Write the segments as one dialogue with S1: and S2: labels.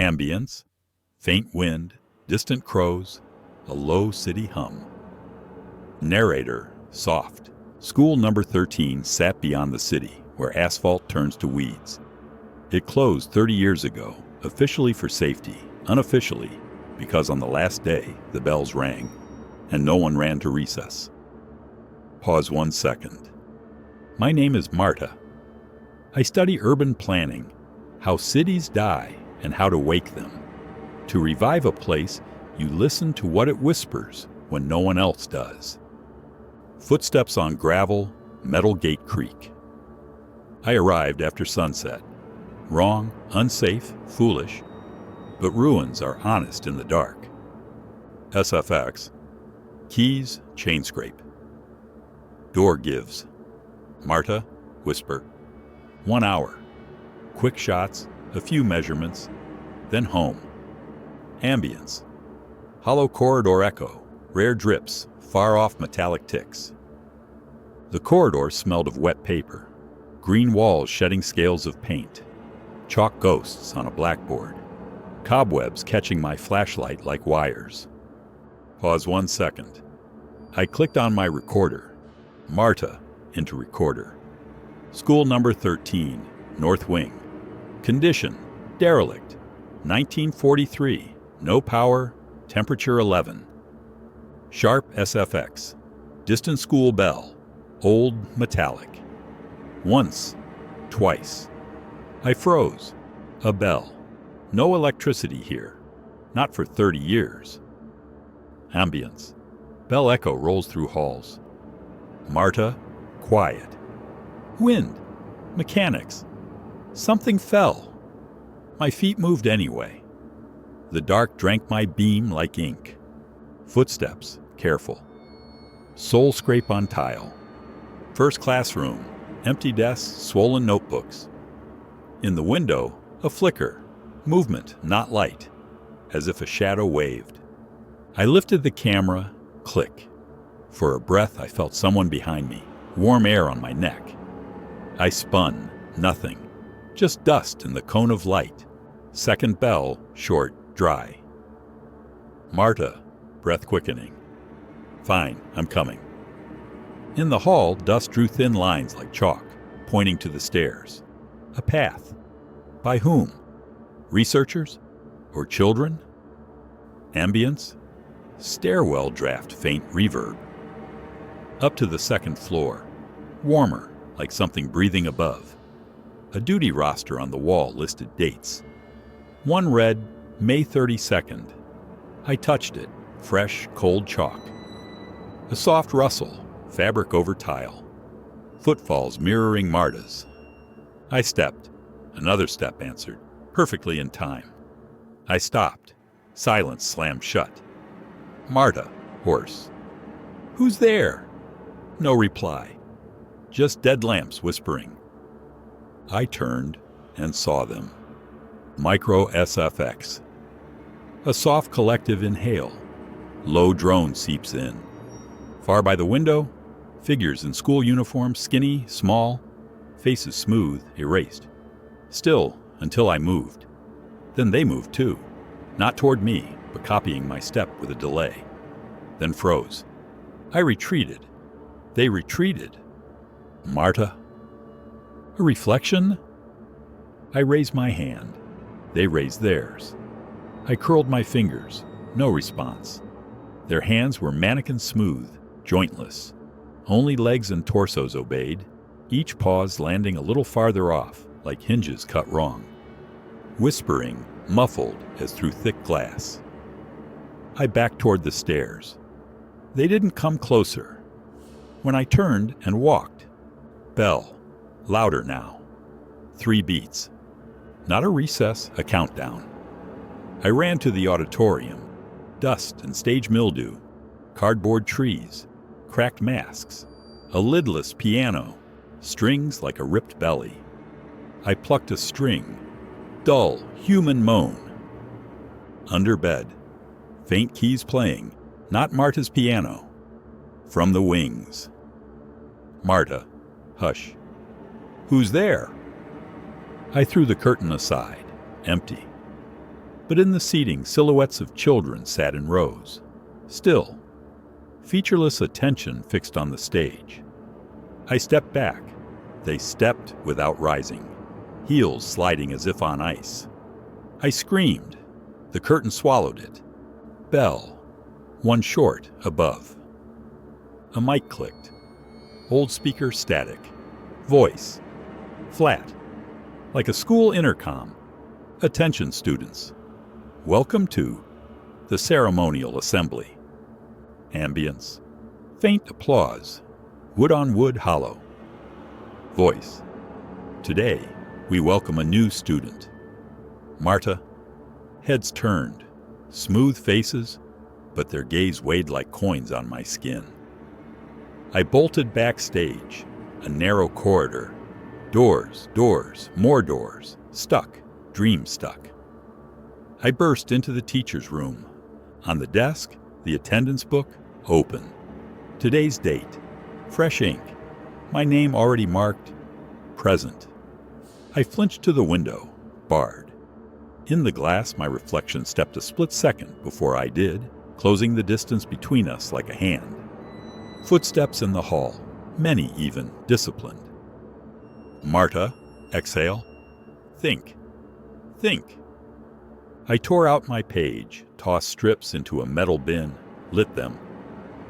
S1: Ambience, faint wind, distant crows, a low city hum. Narrator, soft. School number 13 sat beyond the city, where asphalt turns to weeds. It closed 30 years ago, officially for safety, unofficially, because on the last day the bells rang, and no one ran to recess. Pause 1 second. My name is Marta. I study urban planning, how cities die and how to wake them. To revive a place, you listen to what it whispers when no one else does. Footsteps on gravel, Metal Gate Creek. I arrived after sunset. Wrong, unsafe, foolish, but ruins are honest in the dark. SFX. Keys, chain scrape. Door gives. Marta, whisper. 1 hour. Quick shots, a few measurements, then home. Ambience. Hollow corridor echo, rare drips, far-off metallic ticks. The corridor smelled of wet paper, green walls shedding scales of paint, chalk ghosts on a blackboard, cobwebs catching my flashlight like wires. Pause 1 second. I clicked on my recorder, Marta, into recorder. School number 13, North Wing. Condition, derelict. 1943, no power, temperature 11. Sharp SFX. Distant school bell, old metallic. Once, twice. I froze. A bell. No electricity here. Not for 30 years. Ambience. Bell echo rolls through halls. Marta, quiet. Wind. Mechanics. Something fell. My feet moved anyway. The dark drank my beam like ink. Footsteps, careful. Sole scrape on tile. First classroom. Empty desks, swollen notebooks. In the window, a flicker. Movement, not light. As if a shadow waved. I lifted the camera. Click. For a breath, I felt someone behind me. Warm air on my neck. I spun. Nothing. Just dust in the cone of light. Second bell, short, dry. Marta, breath quickening. Fine, I'm coming. In the hall, dust drew thin lines like chalk, pointing to the stairs. A path. By whom? Researchers? Or children? Ambience? Stairwell draft faint reverb. Up to the second floor. Warmer, like something breathing above. A duty roster on the wall listed dates. One read, May 32nd. I touched it, fresh, cold chalk. A soft rustle, fabric over tile. Footfalls mirroring Marta's. I stepped. Another step answered, perfectly in time. I stopped. Silence slammed shut. Marta, hoarse. Who's there? No reply. Just dead lamps whispering. I turned and saw them. Micro SFX. A soft collective inhale. Low drone seeps in. Far by the window, figures in school uniforms, skinny, small, faces smooth, erased. Still, until I moved. Then they moved too. Not toward me, but copying my step with a delay. Then froze. I retreated. They retreated. Marta? A reflection? I raised my hand. They raised theirs. I curled my fingers. No response. Their hands were mannequin smooth, jointless. Only legs and torsos obeyed, each pause landing a little farther off, like hinges cut wrong. Whispering, muffled as through thick glass. I backed toward the stairs. They didn't come closer. When I turned and walked, bell, louder now. 3 beats. Not a recess, a countdown. I ran to the auditorium. Dust and stage mildew, cardboard trees, cracked masks, a lidless piano, strings like a ripped belly. I plucked a string, dull, human moan. Under bed, faint keys playing, not Marta's piano. From the wings. Marta, hush. Who's there? I threw the curtain aside, empty. But in the seating, silhouettes of children sat in rows. Still, featureless attention fixed on the stage. I stepped back. They stepped without rising, heels sliding as if on ice. I screamed. The curtain swallowed it. Bell, one short above. A mic clicked. Old speaker static. Voice, flat, like a school intercom. Attention, students. Welcome to the ceremonial assembly. Ambience, faint applause, wood on wood hollow. Voice, today we welcome a new student. Marta, heads turned, smooth faces, but their gaze weighed like coins on my skin. I bolted backstage, a narrow corridor, doors, more doors, stuck, dream stuck. I burst into the teacher's room. On the desk, the attendance book, open. Today's date, fresh ink, my name already marked, present. I flinched to the window, barred. In the glass, my reflection stepped a split second before I did, closing the distance between us like a hand. Footsteps in the hall, many even, disciplined. Marta, exhale. Think. I tore out my page, tossed strips into a metal bin, lit them.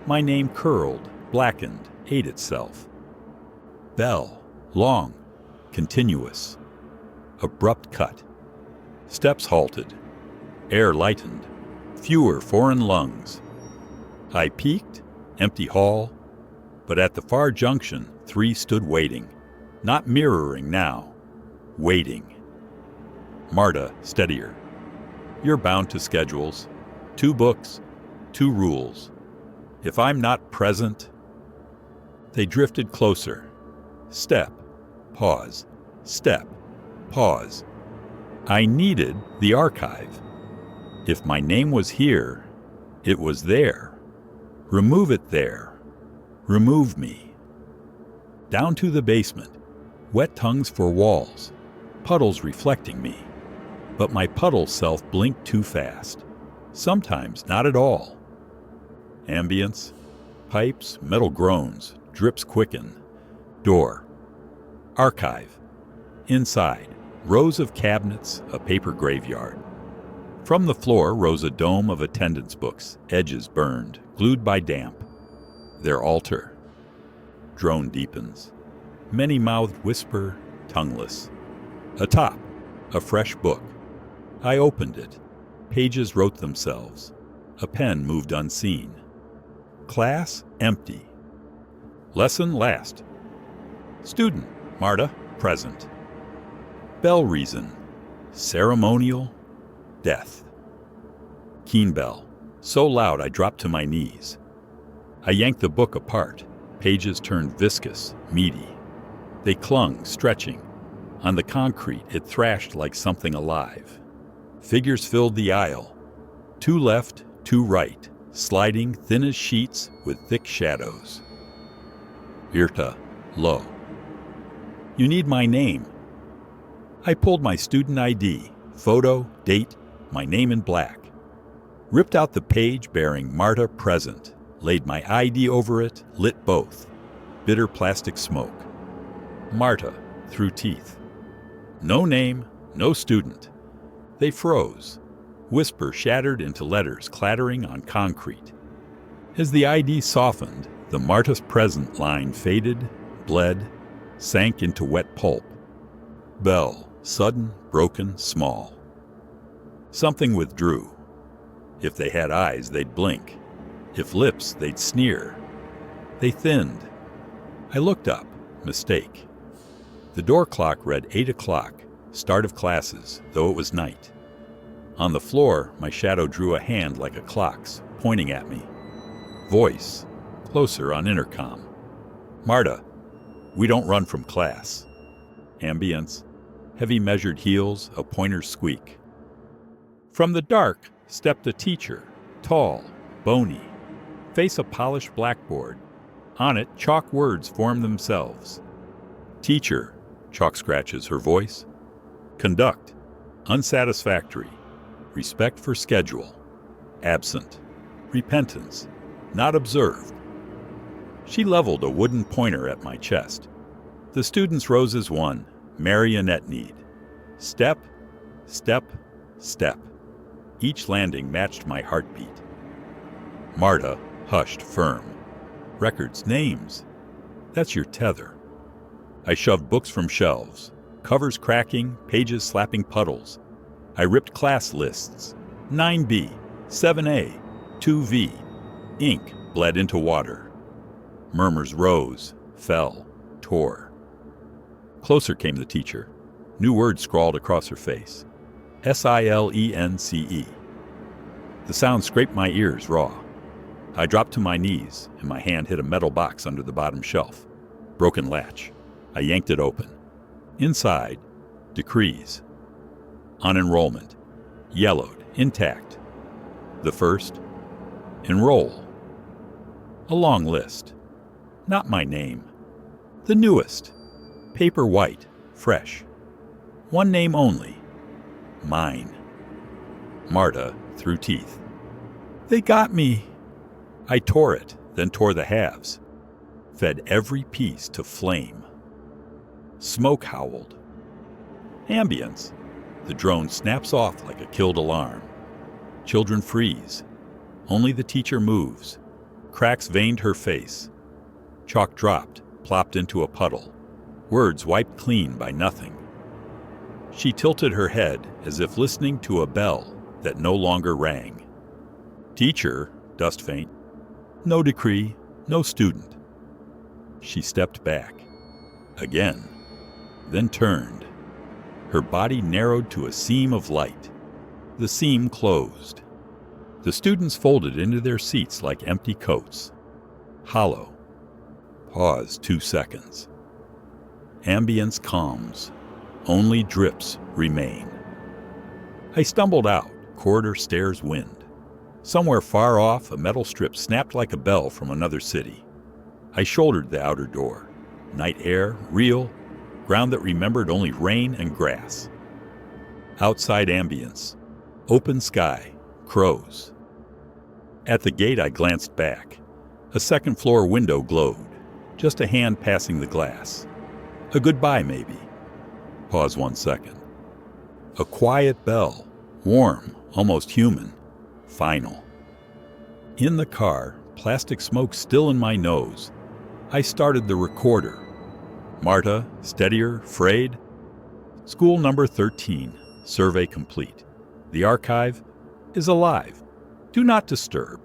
S1: My name curled, blackened, ate itself. Bell, long, continuous. Abrupt cut. Steps halted. Air lightened. Fewer foreign lungs. I peeked, empty hall, but at the far junction, 3 stood waiting, not mirroring now, waiting. Marta, steadier. You're bound to schedules, 2 books, 2 rules. If I'm not present... They drifted closer. Step, pause, step, pause. I needed the archive. If my name was here, it was there. Remove it there. Remove me. Down to the basement. Wet tongues for walls. Puddles reflecting me. But my puddle self blinked too fast. Sometimes not at all. Ambience. Pipes, metal groans. Drips quicken. Door. Archive. Inside. Rows of cabinets, a paper graveyard. From the floor rose a dome of attendance books, edges burned, glued by damp. Their altar. Drone deepens. Many-mouthed whisper, tongueless. Atop, a fresh book. I opened it. Pages wrote themselves. A pen moved unseen. Class empty. Lesson last. Student, Marta, present. Bell reason. Ceremonial. Death. Keen bell. So loud I dropped to my knees. I yanked the book apart. Pages turned viscous, meaty. They clung, stretching. On the concrete, it thrashed like something alive. Figures filled the aisle. 2 left, 2 right, sliding thin as sheets with thick shadows. Irta, low. You need my name. I pulled my student ID, photo, date, my name in black. Ripped out the page bearing Marta present, laid my ID over it, lit both. Bitter plastic smoke. Marta, through teeth. No name, no student. They froze. Whisper shattered into letters clattering on concrete. As the ID softened, the Marta's present line faded, bled, sank into wet pulp. Bell, sudden, broken, small. Something withdrew. If they had eyes, they'd blink. If lips, they'd sneer. They thinned. I looked up. Mistake. The door clock read 8 o'clock, start of classes, though it was night. On the floor, my shadow drew a hand like a clock's, pointing at me. Voice, closer on intercom. Marta, we don't run from class. Ambience, heavy measured heels, a pointer's squeak. From the dark stepped a teacher, tall, bony, face a polished blackboard. On it, chalk words formed themselves. Teacher, chalk scratches her voice. Conduct, unsatisfactory. respect for schedule, absent, repentance, not observed. She leveled a wooden pointer at my chest. The students rose as one, marionette need. Step, step, step. Each landing matched my heartbeat. Marta hushed firm. Records, names. That's your tether. I shoved books from shelves, covers cracking, pages slapping puddles. I ripped class lists. 9B, 7A, 2V. Ink bled into water. Murmurs rose, fell, tore. Closer came the teacher. New words scrawled across her face. SILENCE. The sound scraped my ears raw. I dropped to my knees, and my hand hit a metal box under the bottom shelf. Broken latch. I yanked it open. Inside, decrees. On enrollment. Yellowed, intact. The first, enroll. A long list. Not my name. The newest. Paper white, fresh. One name only. Mine. Marta through teeth. They got me. I tore it, then tore the halves. Fed every piece to flame. Smoke howled. Ambience. The drone snaps off like a killed alarm. Children freeze. Only the teacher moves. Cracks veined her face. Chalk dropped, plopped into a puddle. Words wiped clean by nothing. She tilted her head as if listening to a bell that no longer rang. Teacher, dust faint. No decree, no student. She stepped back. Again. Then turned. Her body narrowed to a seam of light. The seam closed. The students folded into their seats like empty coats. Hollow. Pause 2 seconds. Ambience calms. Only drips remain. I stumbled out, corridor stairs wind. Somewhere far off, a metal strip snapped like a bell from another city. I shouldered the outer door. Night air, real, ground that remembered only rain and grass. Outside ambience. Open sky, crows. At the gate I glanced back. A second-floor window glowed. Just a hand passing the glass. A goodbye, maybe. Pause 1 second. A quiet bell. Warm, almost human. Final. In the car, plastic smoke still in my nose. I started the recorder. Marta, steadier, frayed. School number 13. Survey complete. The archive is alive. Do not disturb.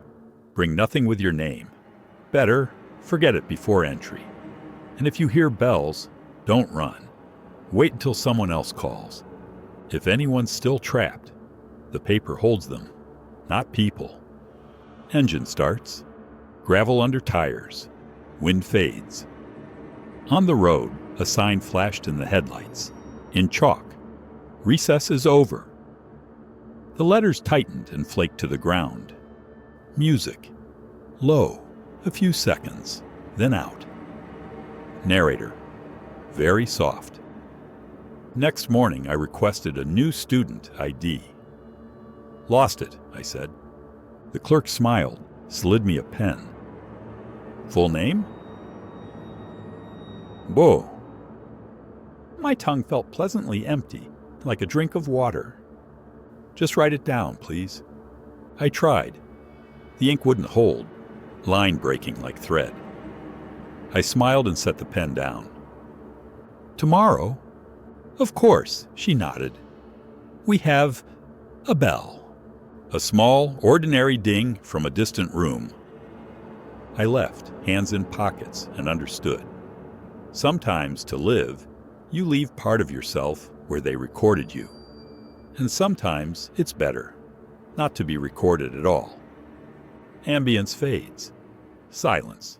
S1: Bring nothing with your name. Better, forget it before entry. And if you hear bells, don't run. Wait until someone else calls. If anyone's still trapped, the paper holds them, not people. Engine starts. Gravel under tires. Wind fades. On the road, a sign flashed in the headlights. In chalk. Recess is over. The letters tightened and flaked to the ground. Music. Low. A few seconds. Then out. Narrator. Very soft. Next morning, I requested a new student ID. Lost it, I said. The clerk smiled, slid me a pen. Full name? Beau. My tongue felt pleasantly empty, like a drink of water. Just write it down, please. I tried. The ink wouldn't hold, line breaking like thread. I smiled and set the pen down. Tomorrow? Of course, she nodded. We have a bell. A small, ordinary ding from a distant room. I left, hands in pockets, and understood. Sometimes, to live, you leave part of yourself where they recorded you. And sometimes it's better not to be recorded at all. Ambience fades. Silence.